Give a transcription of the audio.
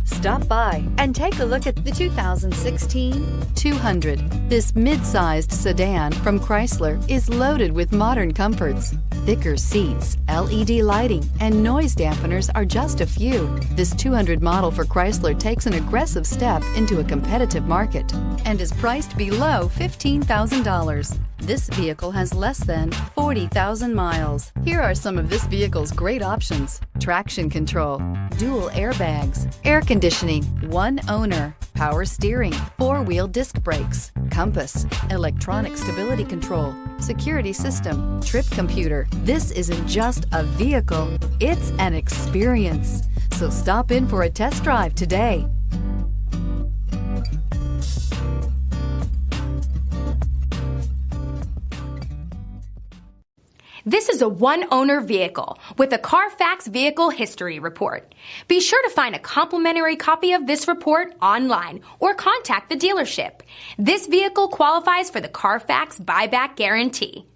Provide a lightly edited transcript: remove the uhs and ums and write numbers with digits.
Stop by and take a look at the 2016 200. This mid-sized sedan from Chrysler is loaded with modern comforts. Thicker seats, LED lighting, and noise dampeners are just a few. This 200 model for Chrysler takes an aggressive step into a competitive market and is priced below $15,000. This vehicle has less than 40,000 miles. Here are some of this vehicle's great options: traction control, dual airbags, air conditioning, one owner, power steering, four-wheel disc brakes, compass, electronic stability control, security system, trip computer. This isn't just a vehicle, it's an experience. So stop in for a test drive today. This is a one-owner vehicle with a CARFAX Vehicle History Report. Be sure to find a complimentary copy of this report online or contact the dealership. This vehicle qualifies for the CARFAX Buyback Guarantee.